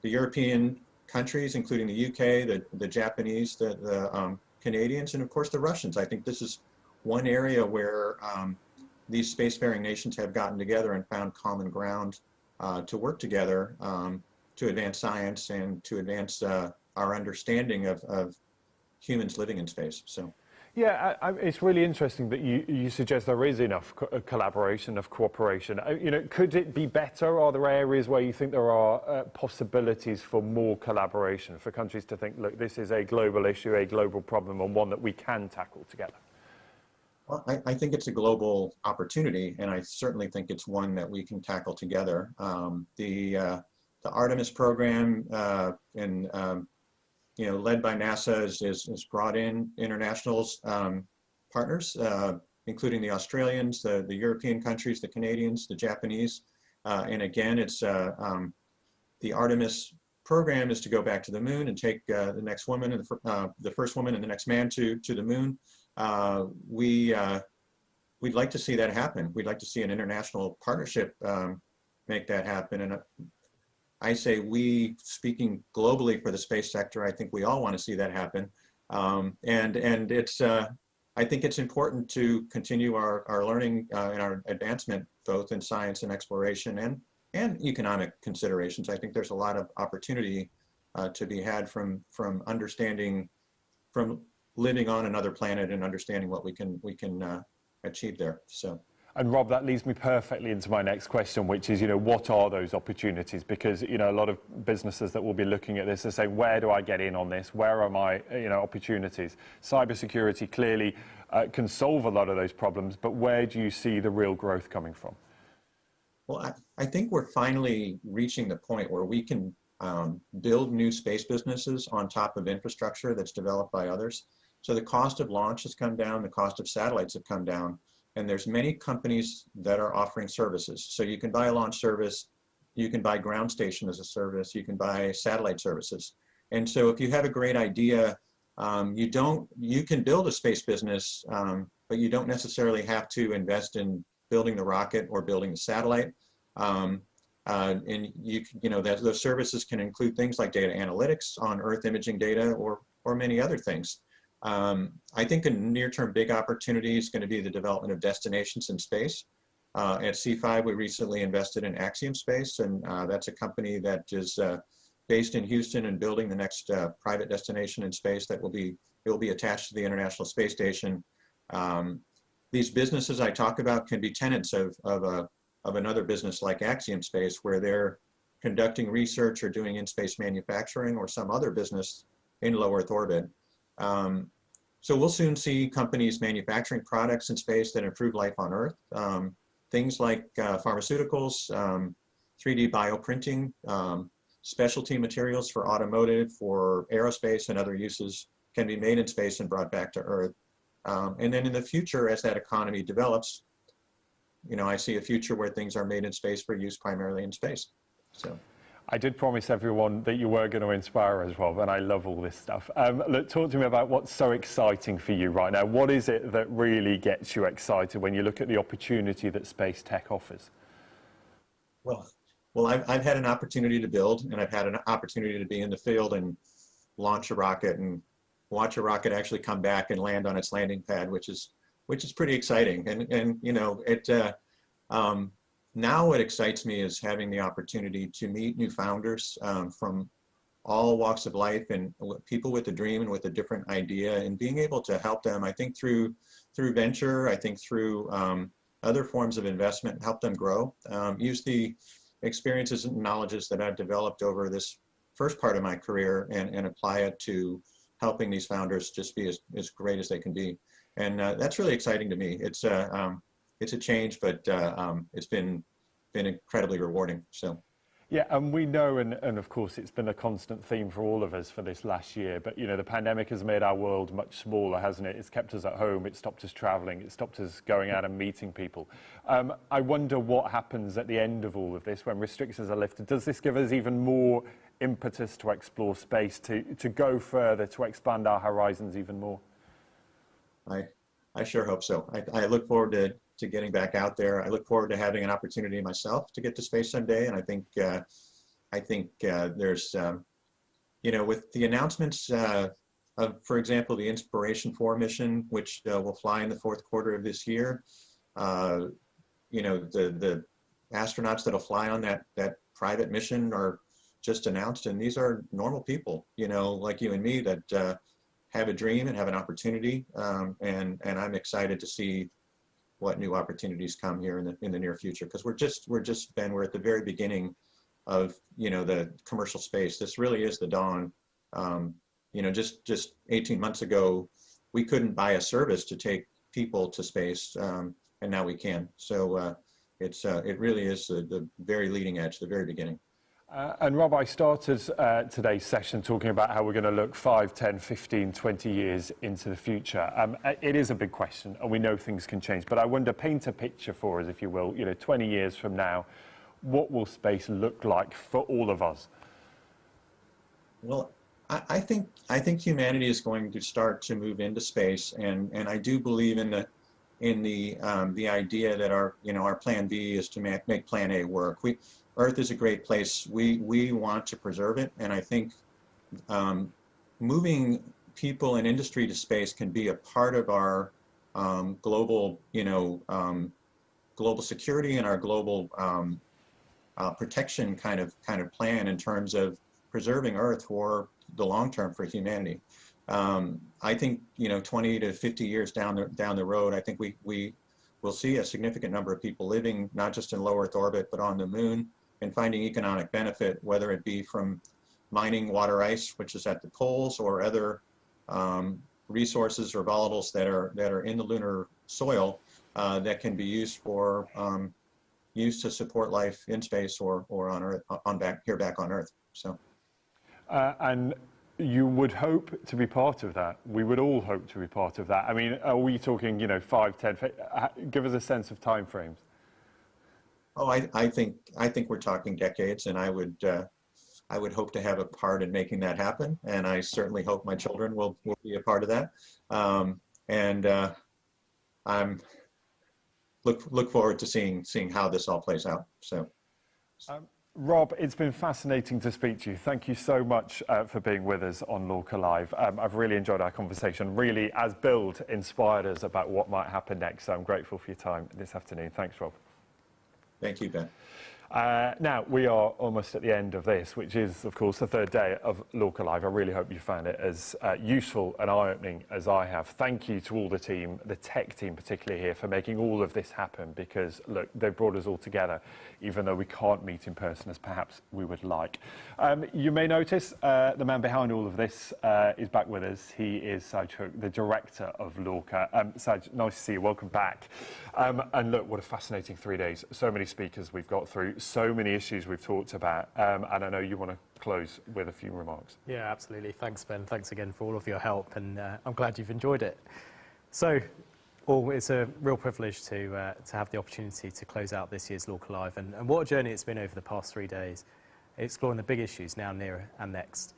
The European countries, including the UK, the Japanese, the Canadians, and of course the Russians. I think this is one area where these spacefaring nations have gotten together and found common ground to work together to advance science and to advance our understanding of humans living in space. So. Yeah, it's really interesting that you suggest there is enough collaboration, enough cooperation. Could it be better? Are there areas where you think there are possibilities for more collaboration, for countries to think, look, this is a global issue, a global problem, and one that we can tackle together? Well, I think it's a global opportunity, and I certainly think it's one that we can tackle together. The Artemis program led by NASA is brought in international partners, including the Australians, the European countries, the Canadians, the Japanese. And again, it's the Artemis program is to go back to the moon and take the next woman and the first woman and the next man to the moon. We'd like to see that happen. We'd like to see an international partnership make that happen. And I say we, speaking globally for the space sector, I think we all want to see that happen. And it's, I think it's important to continue our learning and our advancement, both in science and exploration and economic considerations. I think there's a lot of opportunity to be had from understanding, from living on another planet and understanding what we can achieve there. So. And Rob, that leads me perfectly into my next question, which is, what are those opportunities? Because, a lot of businesses that will be looking at this are saying, where do I get in on this? Where are my, opportunities? Cybersecurity clearly can solve a lot of those problems, but where do you see the real growth coming from? Well, I think we're finally reaching the point where we can build new space businesses on top of infrastructure that's developed by others. So the cost of launch has come down, the cost of satellites have come down. And there's many companies that are offering services. So you can buy a launch service, you can buy ground station as a service, you can buy satellite services. And so if you have a great idea, you can build a space business, but you don't necessarily have to invest in building the rocket or building the satellite. And those services can include things like data analytics on Earth imaging data or many other things. I think a near-term big opportunity is going to be the development of destinations in space. At C5, we recently invested in Axiom Space, and that's a company that is based in Houston and building the next private destination in space that will be attached to the International Space Station. These businesses I talk about can be tenants of another business like Axiom Space, where they're conducting research or doing in-space manufacturing or some other business in low Earth orbit. So we'll soon see companies manufacturing products in space that improve life on Earth. Things like pharmaceuticals, 3D bioprinting, specialty materials for automotive, for aerospace and other uses can be made in space and brought back to Earth. And then in the future, as that economy develops, I see a future where things are made in space for use primarily in space. So. I did promise everyone that you were going to inspire us, Rob, and I love all this stuff. Look, talk to me about what's so exciting for you right now. What is it that really gets you excited when you look at the opportunity that space tech offers? Well, I've had an opportunity to build, and I've had an opportunity to be in the field and launch a rocket and watch a rocket actually come back and land on its landing pad, which is pretty exciting. And now what excites me is having the opportunity to meet new founders from all walks of life and people with a dream and with a different idea, and being able to help them, I think through venture, I think through other forms of investment, help them grow, use the experiences and knowledges that I've developed over this first part of my career and apply it to helping these founders just be as great as they can be. And that's really exciting to me. It's a change, but it's been incredibly rewarding. So. Yeah, and we know, and of course, it's been a constant theme for all of us for this last year, but, the pandemic has made our world much smaller, hasn't it? It's kept us at home, it's stopped us travelling, it's stopped us going out and meeting people. I wonder what happens at the end of all of this when restrictions are lifted. Does this give us even more impetus to explore space, to go further, to expand our horizons even more? I sure hope so. I look forward to getting back out there. I look forward to having an opportunity myself to get to space someday. And I think there's, with the announcements of, for example, the Inspiration 4 mission, which will fly in the fourth quarter of this year. The astronauts that'll fly on that private mission are just announced, and these are normal people, like you and me, that have a dream and have an opportunity, and I'm excited to see what new opportunities come here in the near future, because we're at the very beginning of the commercial space. This really is the dawn. Just 18 months ago, we couldn't buy a service to take people to space, and now we can. So it really is the very leading edge, the very beginning. And Rob, I started today's session talking about how we're going to look 5, 10, 15, 20 years into the future. It is a big question, and we know things can change, but I wonder, paint a picture for us, if you will, 20 years from now, what will space look like for all of us? Well, I think humanity is going to start to move into space, and I do believe in the idea that our plan B is to make plan A work. Earth is a great place. We want to preserve it, and I think moving people and industry to space can be a part of our global security and our global protection kind of plan in terms of preserving Earth for the long term for humanity. I think 20 to 50 years down the road, I think we will see a significant number of people living not just in low Earth orbit but on the moon, and finding economic benefit, whether it be from mining water ice, which is at the poles, or other resources or volatiles that are in the lunar soil that can be used to support life in space or on Earth, back on Earth. So. And you would hope to be part of that. We would all hope to be part of that. I mean, are we talking 5, 10? Give us a sense of timeframes. Oh, I think we're talking decades, and I would hope to have a part in making that happen, and I certainly hope my children will be a part of that. I'm look forward to seeing how this all plays out. So. Rob, it's been fascinating to speak to you. Thank you so much for being with us on LORCA Live. I've really enjoyed our conversation. Really, as Build inspired us about what might happen next. So I'm grateful for your time this afternoon. Thanks, Rob. Thank you, Ben. Now, we are almost at the end of this, which is, of course, the third day of LORCA Live. I really hope you found it as useful and eye-opening as I have. Thank you to all the team, the tech team particularly here, for making all of this happen, because, look, they've brought us all together, even though we can't meet in person as perhaps we would like. You may notice the man behind all of this is back with us. He is Saj Hook, the director of LORCA. Saj, nice to see you. Welcome back. And look, what a fascinating 3 days. So many speakers we've got through, so many issues we've talked about, and I know you want to close with a few remarks. Yeah, absolutely. Thanks, Ben. Thanks again for all of your help, and I'm glad you've enjoyed it. So, it's a real privilege to have the opportunity to close out this year's LORCA Live, and what a journey it's been over the past 3 days, exploring the big issues now, near and next.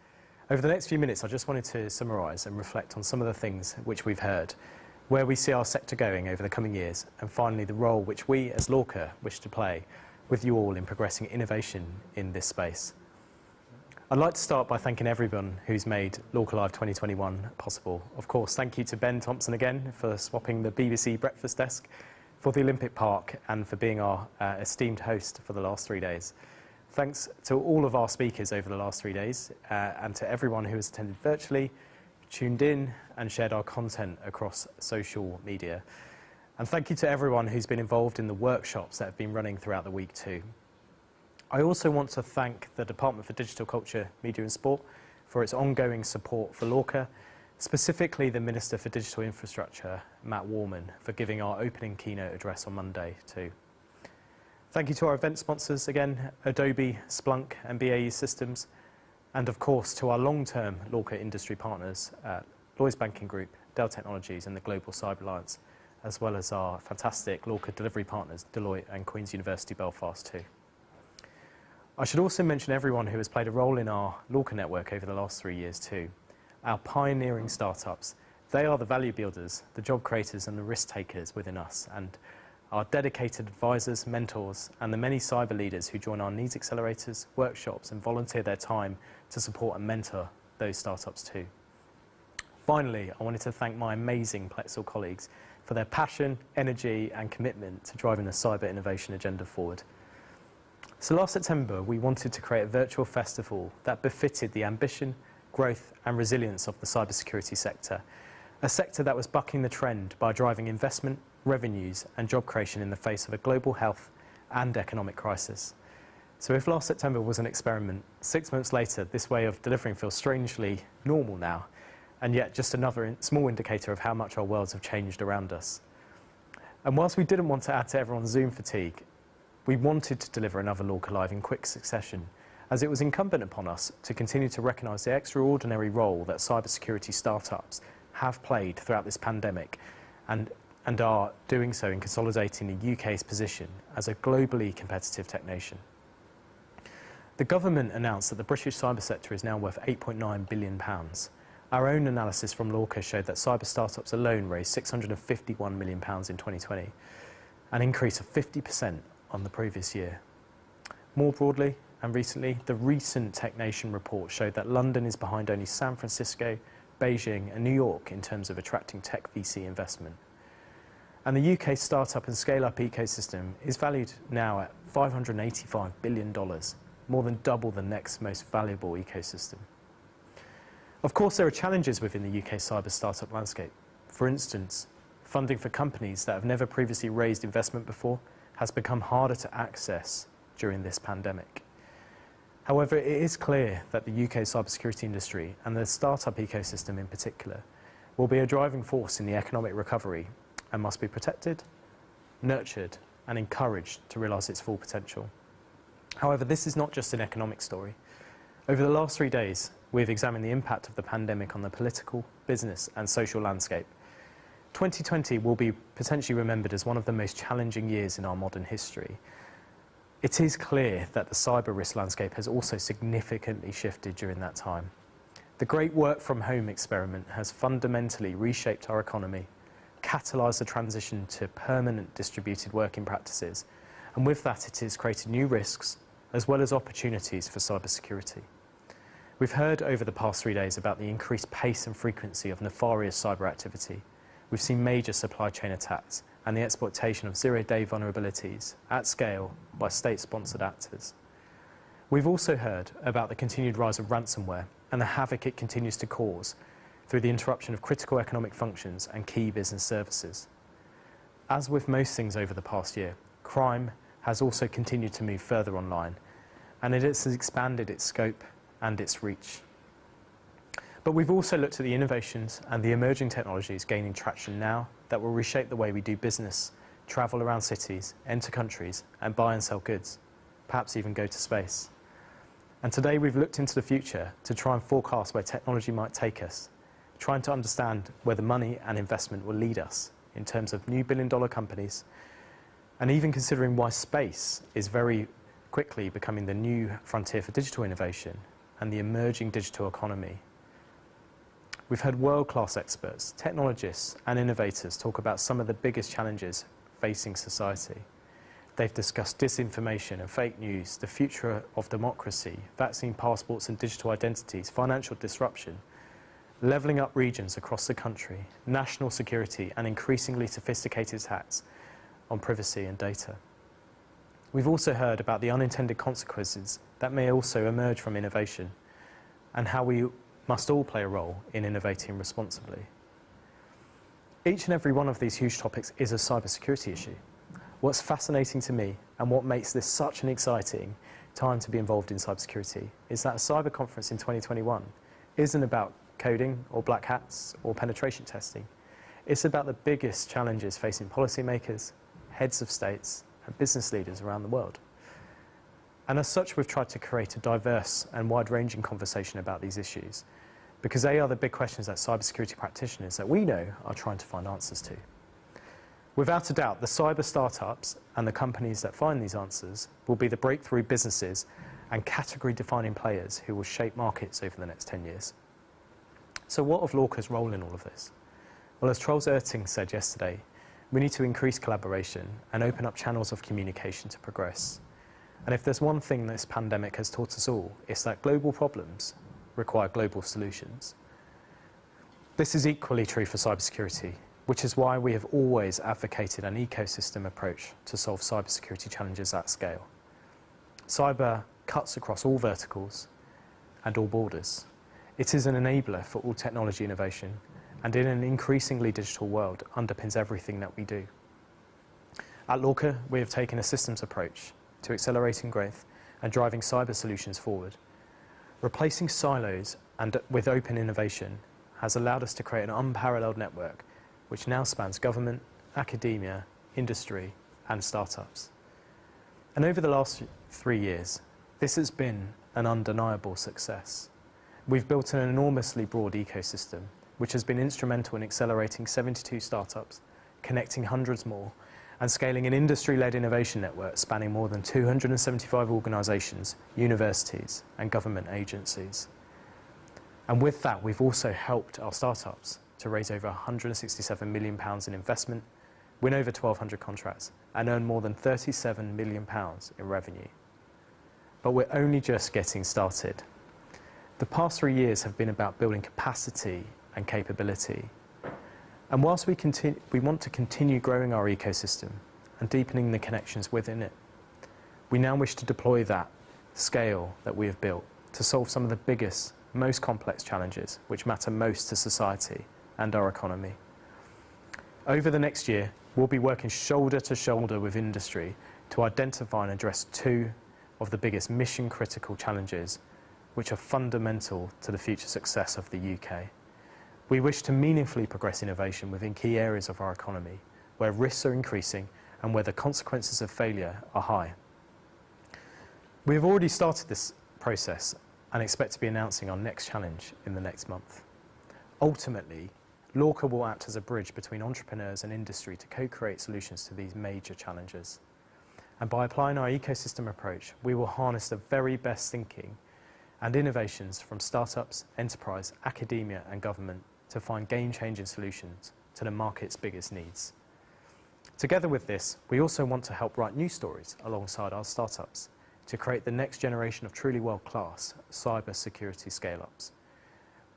Over the next few minutes, I just wanted to summarise and reflect on some of the things which we've heard, where we see our sector going over the coming years, and finally the role which we as LORCA wish to play with you all in progressing innovation in this space. I'd like to start by thanking everyone who's made LORCA Live 2021 possible. Of course, thank you to Ben Thompson again for swapping the BBC breakfast desk for the Olympic Park and for being our esteemed host for the last 3 days. Thanks to all of our speakers over the last 3 days and to everyone who has attended virtually, tuned in and shared our content across social media. And thank you to everyone who's been involved in the workshops that have been running throughout the week too. I also want to thank the Department for Digital Culture, Media and Sport for its ongoing support for LORCA specifically the Minister for Digital Infrastructure, Matt Warman, for giving our opening keynote address on Monday too. Thank you to our event sponsors again, Adobe, Splunk and BAE Systems, and of course to our long-term LORCA industry partners, Lloyds Banking Group, Dell Technologies and the Global Cyber Alliance, as well as our fantastic LORCA delivery partners, Deloitte and Queen's University Belfast too. I should also mention everyone who has played a role in our LORCA network over the last 3 years too. Our pioneering startups, they are the value builders, the job creators and the risk takers within us, and our dedicated advisors, mentors, and the many cyber leaders who join our needs accelerators, workshops, and volunteer their time to support and mentor those startups too. Finally, I wanted to thank my amazing Plexel colleagues for their passion, energy, and commitment to driving the cyber innovation agenda forward. So last September, we wanted to create a virtual festival that befitted the ambition, growth, and resilience of the cybersecurity sector, a sector that was bucking the trend by driving investment, revenues and job creation in the face of a global health and economic crisis. So if last September was an experiment, 6 months later, this way of delivering feels strangely normal now, and yet just another small indicator of how much our worlds have changed around us. And whilst we didn't want to add to everyone's Zoom fatigue, we wanted to deliver another LORCA Live in quick succession, as it was incumbent upon us to continue to recognise the extraordinary role that cybersecurity startups have played throughout this pandemic and are doing so in consolidating the UK's position as a globally competitive tech nation. The government announced that the British cyber sector is now worth £8.9 billion. Our own analysis from LORCA showed that cyber startups alone raised £651 million in 2020, an increase of 50% on the previous year. More broadly and recently, the recent Tech Nation report showed that London is behind only San Francisco, Beijing and New York in terms of attracting tech VC investment. And the UK startup and scale-up ecosystem is valued now at $585 billion, more than double the next most valuable ecosystem. Of course, there are challenges within the UK cyber startup landscape. For instance, funding for companies that have never previously raised investment before has become harder to access during this pandemic. However, it is clear that the UK cybersecurity industry and the startup ecosystem in particular will be a driving force in the economic recovery and must be protected, nurtured and encouraged to realise its full potential. However, this is not just an economic story. Over the last 3 days, we've examined the impact of the pandemic on the political, business and social landscape. 2020 will be potentially remembered as one of the most challenging years in our modern history. It is clear that the cyber risk landscape has also significantly shifted during that time. The great work from home experiment has fundamentally reshaped our economy, catalysed the transition to permanent distributed working practices, and with that it has created new risks as well as opportunities for cybersecurity. We've heard over the past 3 days about the increased pace and frequency of nefarious cyber activity. We've seen major supply chain attacks and the exploitation of zero-day vulnerabilities at scale by state-sponsored actors. We've also heard about the continued rise of ransomware and the havoc it continues to cause through the interruption of critical economic functions and key business services. As with most things over the past year, crime has also continued to move further online, and it has expanded its scope and its reach. But we've also looked at the innovations and the emerging technologies gaining traction now that will reshape the way we do business, travel around cities, enter countries, and buy and sell goods, perhaps even go to space. And today we've looked into the future to try and forecast where technology might take us, trying to understand where the money and investment will lead us in terms of new billion-dollar companies, and even considering why space is very quickly becoming the new frontier for digital innovation and the emerging digital economy. We've heard world-class experts, technologists and innovators talk about some of the biggest challenges facing society. They've discussed disinformation and fake news, the future of democracy, vaccine passports and digital identities, financial disruption, levelling up regions across the country, national security and increasingly sophisticated attacks on privacy and data. We've also heard about the unintended consequences that may also emerge from innovation and how we must all play a role in innovating responsibly. Each and every one of these huge topics is a cybersecurity issue. What's fascinating to me and what makes this such an exciting time to be involved in cybersecurity is that a cyber conference in 2021 isn't about coding or black hats or penetration testing. It's about the biggest challenges facing policymakers, heads of states, and business leaders around the world. And as such, we've tried to create a diverse and wide-ranging conversation about these issues, because they are the big questions that cybersecurity practitioners that we know are trying to find answers to. Without a doubt, the cyber startups and the companies that find these answers will be the breakthrough businesses and category-defining players who will shape markets over the next 10 years. So what of LORCA's role in all of this? Well, as Charles Erting said yesterday, we need to increase collaboration and open up channels of communication to progress. And if there's one thing this pandemic has taught us all, it's that global problems require global solutions. This is equally true for cybersecurity, which is why we have always advocated an ecosystem approach to solve cybersecurity challenges at scale. Cyber cuts across all verticals and all borders. It is an enabler for all technology innovation, and in an increasingly digital world, underpins everything that we do. At LORCA, we have taken a systems approach to accelerating growth and driving cyber solutions forward. Replacing silos and with open innovation has allowed us to create an unparalleled network which now spans government, academia, industry, and startups. And over the last 3 years, this has been an undeniable success. We've built an enormously broad ecosystem, which has been instrumental in accelerating 72 startups, connecting hundreds more, and scaling an industry-led innovation network spanning more than 275 organisations, universities, and government agencies. And with that, we've also helped our startups to raise over £167 million in investment, win over 1,200 contracts, and earn more than £37 million in revenue. But we're only just getting started. The past 3 years have been about building capacity and capability. And whilst we want to continue growing our ecosystem and deepening the connections within it, we now wish to deploy that scale that we have built to solve some of the biggest, most complex challenges which matter most to society and our economy. Over the next year, we'll be working shoulder to shoulder with industry to identify and address 2 of the biggest mission-critical challenges which are fundamental to the future success of the UK. We wish to meaningfully progress innovation within key areas of our economy, where risks are increasing and where the consequences of failure are high. We have already started this process and expect to be announcing our next challenge in the next month. Ultimately, LORCA will act as a bridge between entrepreneurs and industry to co-create solutions to these major challenges. And by applying our ecosystem approach, we will harness the very best thinking and innovations from startups, enterprise, academia, and government to find game-changing solutions to the market's biggest needs. Together with this, we also want to help write new stories alongside our startups to create the next generation of truly world-class cyber security scale-ups.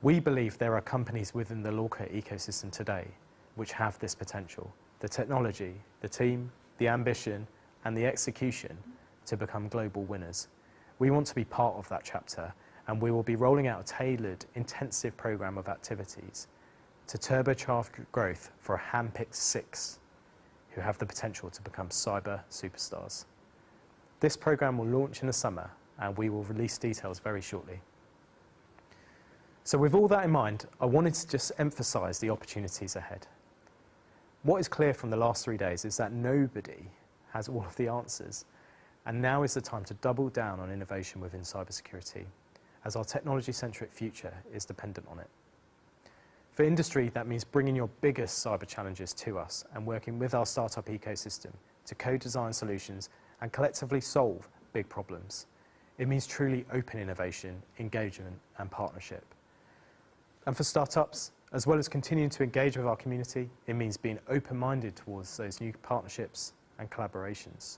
We believe there are companies within the LORCA ecosystem today which have this potential, the technology, the team, the ambition, and the execution to become global winners. We want to be part of that chapter, and we will be rolling out a tailored, intensive program of activities to turbocharge growth for a handpicked 6 who have the potential to become cyber superstars. This program will launch in the summer, and we will release details very shortly. So with all that in mind, I wanted to just emphasize the opportunities ahead. What is clear from the last 3 days is that nobody has all of the answers, and now is the time to double down on innovation within cybersecurity, as our technology-centric future is dependent on it. For industry, that means bringing your biggest cyber challenges to us and working with our startup ecosystem to co-design solutions and collectively solve big problems. It means truly open innovation, engagement, and partnership. And for startups, as well as continuing to engage with our community, it means being open-minded towards those new partnerships and collaborations.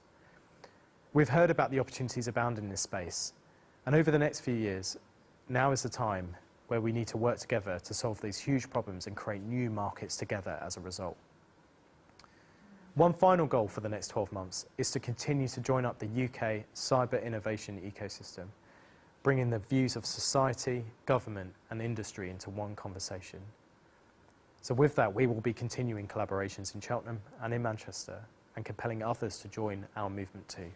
We've heard about the opportunities abound in this space, and over the next few years, now is the time where we need to work together to solve these huge problems and create new markets together as a result. One final goal for the next 12 months is to continue to join up the UK cyber innovation ecosystem, bringing the views of society, government, and industry into one conversation. So with that, we will be continuing collaborations in Cheltenham and in Manchester and compelling others to join our movement too.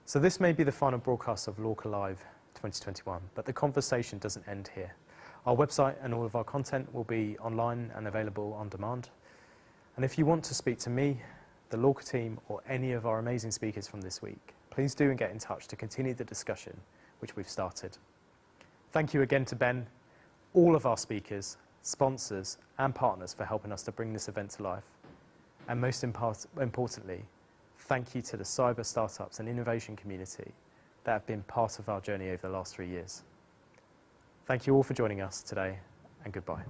So this may be the final broadcast of LORCA Live 2021, but the conversation doesn't end here. Our website and all of our content will be online and available on demand. And if you want to speak to me, the LORCA team, or any of our amazing speakers from this week, please do and get in touch to continue the discussion which we've started. Thank you again to Ben, all of our speakers, sponsors and partners for helping us to bring this event to life. And most importantly, thank you to the cyber startups and innovation community that have been part of our journey over the last 3 years. Thank you all for joining us today, and goodbye.